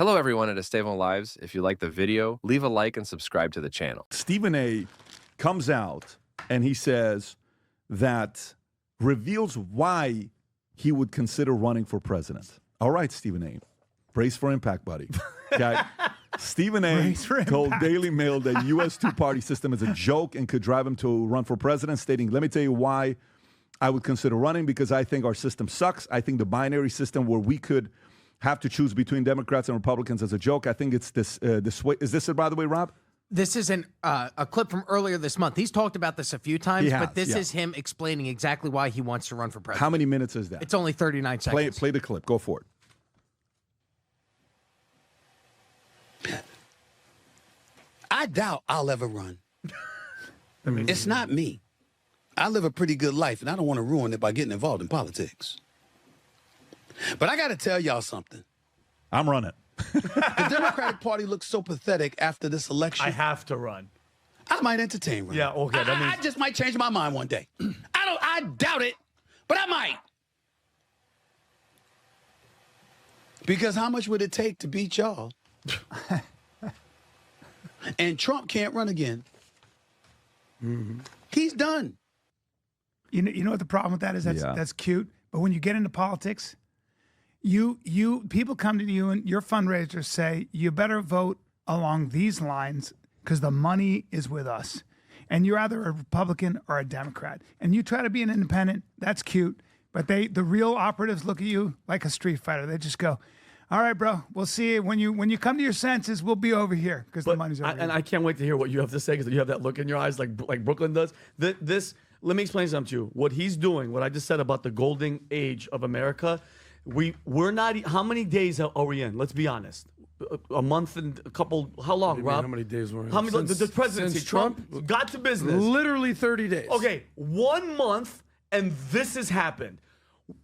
Hello, everyone at Estevão Lives. If you like the video, leave a like and subscribe to the channel. Stephen A. comes out and he says that reveals why he would consider running for president. All right, Stephen A. Brace for impact, buddy. Okay. Stephen A. told Daily Mail that U.S. two-party system is a joke and could drive him to run for president, stating, let me tell you why I would consider running, because I think our system sucks. I think the binary system where we could have to choose between Democrats and Republicans as a joke. I think it's this way. Is this it, by the way, Rob? This is a clip from earlier this month. He's talked about this a few times, but this is him explaining exactly why he wants to run for president. How many minutes is that? It's only 39 seconds. Play the clip. Go for it. I doubt I'll ever run. It's not me. I live a pretty good life, and I don't want to ruin it by getting involved in politics. But I got to tell y'all something. I'm running. The Democratic Party looks so pathetic after this election. I have to run. I might entertain running. Yeah, okay. That means I just might change my mind one day. I doubt it, but I might. Because how much would it take to beat y'all? And Trump can't run again. He's done. You know what the problem with that is? That's cute. But when you get into politics, people come to you and your fundraisers say, you better vote along these lines because the money is with us. And you're either a Republican or a Democrat. And you try to be an independent, that's cute. But the real operatives look at you like a street fighter. They just go, all right, bro, we'll see you. When you come to your senses, we'll be over here because the money's over here. And I can't wait to hear what you have to say because you have that look in your eyes like Brooklyn does. Let me explain something to you. What he's doing, what I just said about the golden age of America, we're not. How many days are we in? Let's be honest. A month and a couple. How long, Rob? How many days were in? How many? The presidency. Since Trump got to business. Literally 30 days. Okay, 1 month, and this has happened.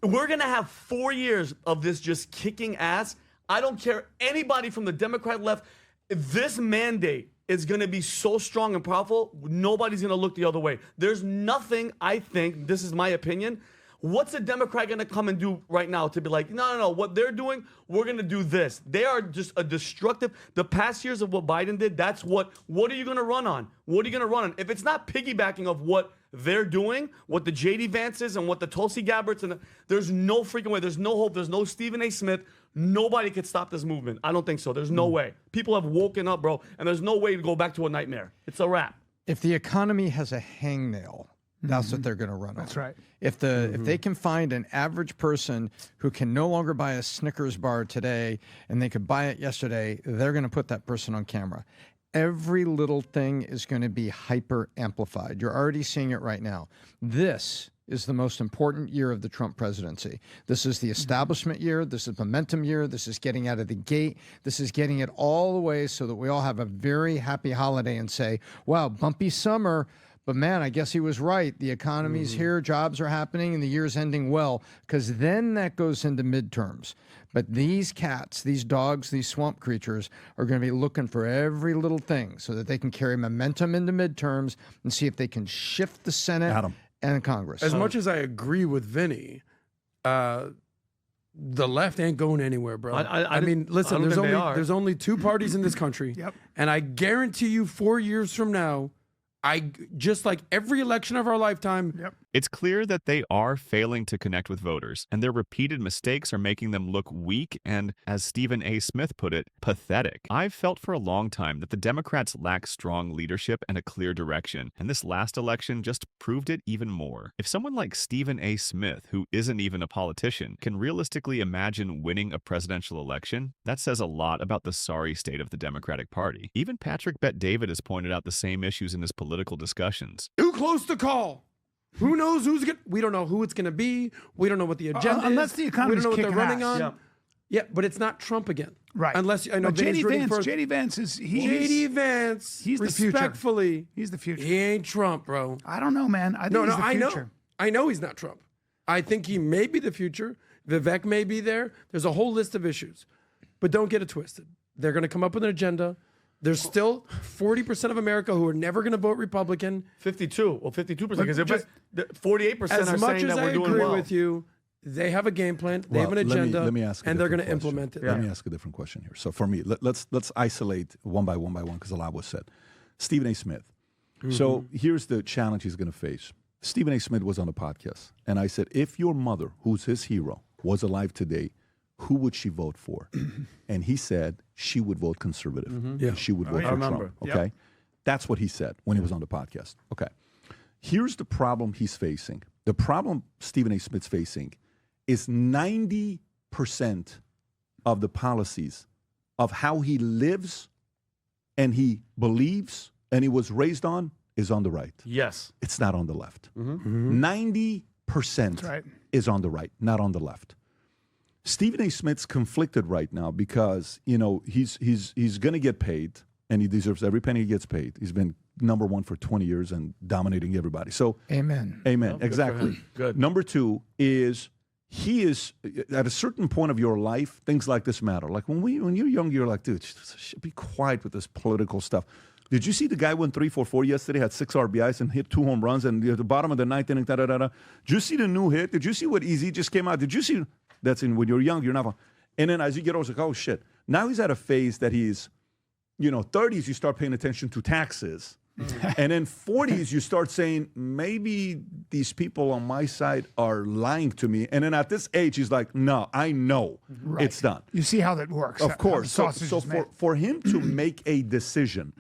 We're gonna have 4 years of this just kicking ass. I don't care anybody from the Democrat left. This mandate is going to be so strong and powerful, nobody's going to look the other way. There's nothing, I think, this is my opinion, what's a Democrat going to come and do right now to be like, no, what they're doing, we're going to do this. They are just a destructive, the past years of what Biden did, that's what are you going to run on? What are you going to run on? If it's not piggybacking of what they're doing, what the J.D. Vances and what the Tulsi Gabbards, there's no freaking way. There's no hope. There's no Stephen A. Smith. Nobody could stop this movement. I don't think so. There's no way. People have woken up, bro, and there's no way to go back to a nightmare. It's a wrap. If the economy has a hangnail, that's what they're going to run on. That's right. If they can find an average person who can no longer buy a Snickers bar today and they could buy it yesterday, they're going to put that person on camera. Every little thing is going to be hyper amplified. You're already seeing it right now. This is the most important year of the Trump presidency. This is the establishment year. This is momentum year. This is getting out of the gate. This is getting it all the way so that we all have a very happy holiday and say, wow, bumpy summer, but man, I guess he was right. The economy's here, jobs are happening, and the year's ending well, because then that goes into midterms. But these cats, these dogs, these swamp creatures are going to be looking for every little thing so that they can carry momentum into midterms and see if they can shift the Senate and Congress. As much as I agree with Vinny, the left ain't going anywhere, bro. I mean, listen, there's only two parties in this country. And I guarantee you 4 years from now, just like every election of our lifetime. It's clear that they are failing to connect with voters, and their repeated mistakes are making them look weak and, as Stephen A. Smith put it, pathetic. I've felt for a long time that the Democrats lack strong leadership and a clear direction, and this last election just proved it even more. If someone like Stephen A. Smith, who isn't even a politician, can realistically imagine winning a presidential election, that says a lot about the sorry state of the Democratic Party. Even Patrick Bet-David has pointed out the same issues in his political discussions. Too close to call. Who knows who's going to... We don't know who it's going to be. We don't know what the agenda is. Unless the economy's we don't know what they're running ass. on. Yeah, but it's not Trump again. Right. Unless, I know J.D. Vance. J.D. Vance is... J.D. Vance, he's the future. Respectfully. He's the future. He ain't Trump, bro. I don't know, man. I think he's the future. I know he's not Trump. I think he may be the future. Vivek may be there. There's a whole list of issues. But don't get it twisted. They're going to come up with an agenda. There's still 40% of America who are never going to vote Republican. 52. Well, 52%. Because 48% are saying that we're doing well. As much as I agree with you, They have a game plan. They have an agenda. Let me ask and they're going to implement it. Let me ask a different question here. So for me, let's isolate one by one because a lot was said. Stephen A. Smith. So here's the challenge he's going to face. Stephen A. Smith was on a podcast, and I said, if your mother, who's his hero, was alive today, who would she vote for? And he said she would vote conservative. Yeah. She would vote for Trump. Okay, Yep. That's what he said when he was on the podcast. Okay, here's the problem he's facing. The problem Stephen A. Smith's facing is 90% of the policies of how he lives and he believes and he was raised on is on the right. Yes. It's not on the left. 90% right. is on the right, not on the left. Stephen A. Smith's conflicted right now because, you know, he's going to get paid and he deserves every penny he gets paid. He's been number one for 20 years and dominating everybody. So, Amen. Amen. Exactly. Good. Number two is he is at a certain point of your life, things like this matter. Like when you're young, you're like, dude, be quiet with this political stuff. Did you see the guy went 3 for 4 yesterday, had 6 RBIs and hit 2 home runs and at the bottom of the ninth inning, da-da-da-da. Did you see the new hit? Did you see what Easy just came out? Did you see? That's in when you're young, you're not. And then as you get older, it's like, oh, shit. Now he's at a phase that he's, 30s, you start paying attention to taxes. And then 40s, you start saying, maybe these people on my side are lying to me. And then at this age, he's like, no, I know it's done. You see how that works. Of course. So So for him to make a decision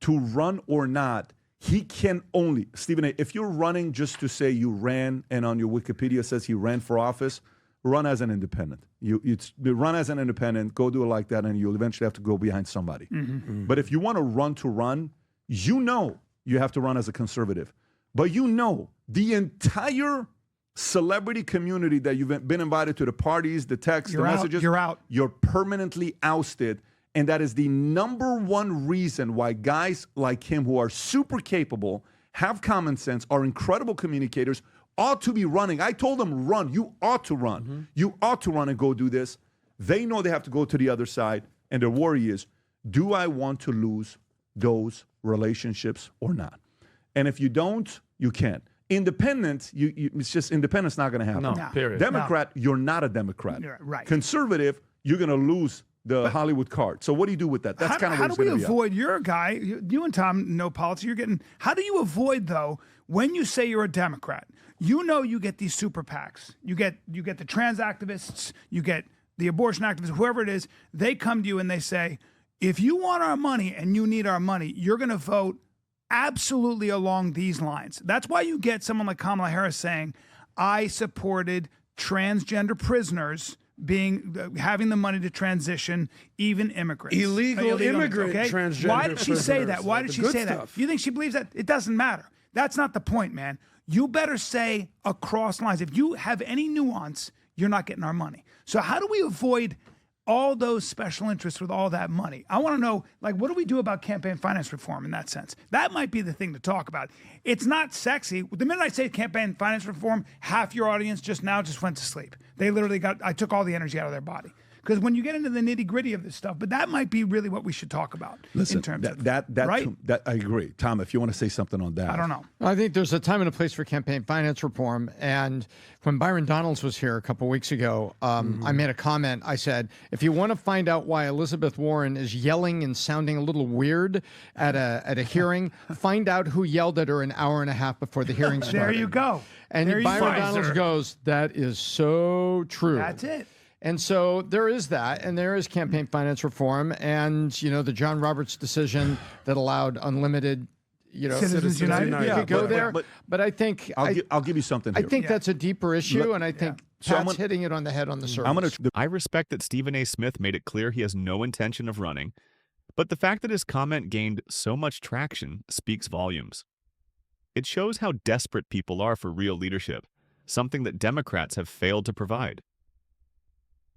to run or not, he can only, Stephen A., if you're running just to say you ran and on your Wikipedia says he ran for office, run as an independent. You run as an independent, go do it like that, and you'll eventually have to go behind somebody. But if you want to run, you have to run as a conservative. But the entire celebrity community that you've been invited to the parties, the texts, the messages. You're out. You're permanently ousted. And that is the number one reason why guys like him who are super capable, have common sense, are incredible communicators, ought to be running. I told them, run. You ought to run. You ought to run and go do this. They know they have to go to the other side. And their worry is, do I want to lose those relationships or not? And if you don't, you can't. Independent, it's just independent's not going to happen. No, period. Democrat, you're not a Democrat. Right. Conservative, you're going to lose the Hollywood card. So what do you do with that? That's kind of how do we avoid? You're a guy. You and Tom know politics. You're getting. How do you avoid though when you say you're a Democrat? You get these super PACs. You get the trans activists. You get the abortion activists. Whoever it is, they come to you and they say, if you want our money and you need our money, you're going to vote absolutely along these lines. That's why you get someone like Kamala Harris saying, I supported transgender prisoners having the money to transition, even immigrants. Illegal immigrant transgender. Why did she say that? Why did she say stuff. that? You think she believes that? It doesn't matter. That's not the point, man. You better say across lines. If you have any nuance, you're not getting our money. So how do we avoid all those special interests with all that money? I want to know, what do we do about campaign finance reform in that sense? That might be the thing to talk about. It's not sexy. The minute I say campaign finance reform, half your audience just went to sleep. They literally I took all the energy out of their body. Because when you get into the nitty gritty of this stuff, but that might be really what we should talk about. Listen, in terms of that right? I agree. Tom, if you want to say something on that. I don't know. I think there's a time and a place for campaign finance reform. And when Byron Donalds was here a couple weeks ago, I made a comment. I said, if you want to find out why Elizabeth Warren is yelling and sounding a little weird at a hearing, find out who yelled at her an hour and a half before the hearing started. There you go. And Byron Donalds goes, that is so true. That's it. And so there is that, and there is campaign finance reform, and the John Roberts decision that allowed unlimited, Citizens United. You could go there, but I think I'll give you something here. I think that's a deeper issue, and I think Pat's hitting it on the head on the surface. I respect that Stephen A. Smith made it clear he has no intention of running, but the fact that his comment gained so much traction speaks volumes. It shows how desperate people are for real leadership, something that Democrats have failed to provide.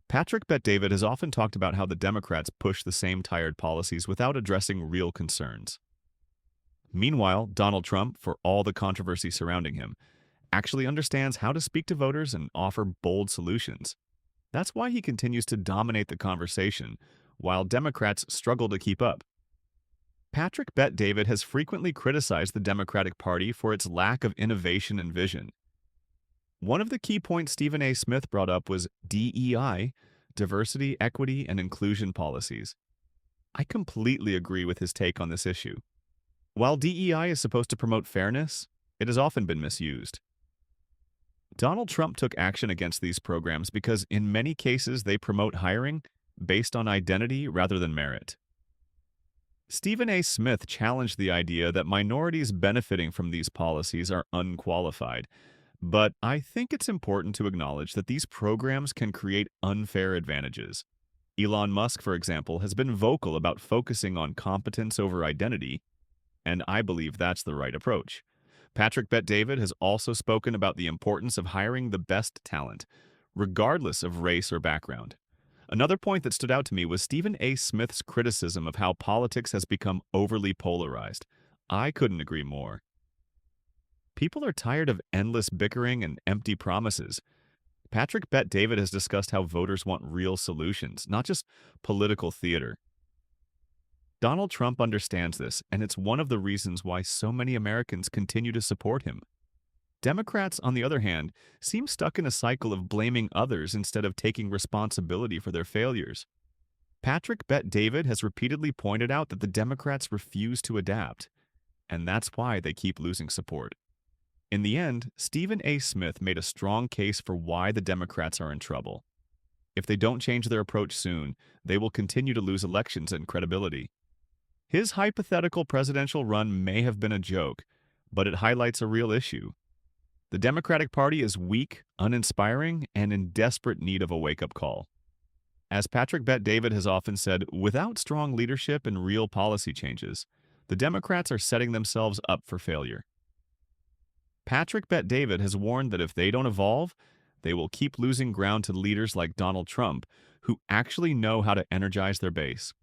Patrick Bet-David has often talked about how the Democrats push the same tired policies without addressing real concerns. Meanwhile, Donald Trump, for all the controversy surrounding him, actually understands how to speak to voters and offer bold solutions. That's why he continues to dominate the conversation, while Democrats struggle to keep up. Patrick Bet-David has frequently criticized the Democratic Party for its lack of innovation and vision. One of the key points Stephen A. Smith brought up was DEI, diversity, equity, and inclusion policies. I completely agree with his take on this issue. While DEI is supposed to promote fairness, it has often been misused. Donald Trump took action against these programs because in many cases they promote hiring based on identity rather than merit. Stephen A. Smith challenged the idea that minorities benefiting from these policies are unqualified, but I think it's important to acknowledge that these programs can create unfair advantages. Elon Musk, for example, has been vocal about focusing on competence over identity, and I believe that's the right approach. Patrick Bet-David has also spoken about the importance of hiring the best talent, regardless of race or background. Another point that stood out to me was Stephen A. Smith's criticism of how politics has become overly polarized. I couldn't agree more. People are tired of endless bickering and empty promises. Patrick Bet-David has discussed how voters want real solutions, not just political theater. Donald Trump understands this, and it's one of the reasons why so many Americans continue to support him. Democrats, on the other hand, seem stuck in a cycle of blaming others instead of taking responsibility for their failures. Patrick Bet-David has repeatedly pointed out that the Democrats refuse to adapt, and that's why they keep losing support. In the end, Stephen A. Smith made a strong case for why the Democrats are in trouble. If they don't change their approach soon, they will continue to lose elections and credibility. His hypothetical presidential run may have been a joke, but it highlights a real issue. The Democratic Party is weak, uninspiring, and in desperate need of a wake-up call. As Patrick Bet-David has often said, without strong leadership and real policy changes, the Democrats are setting themselves up for failure. Patrick Bet-David has warned that if they don't evolve, they will keep losing ground to leaders like Donald Trump, who actually know how to energize their base.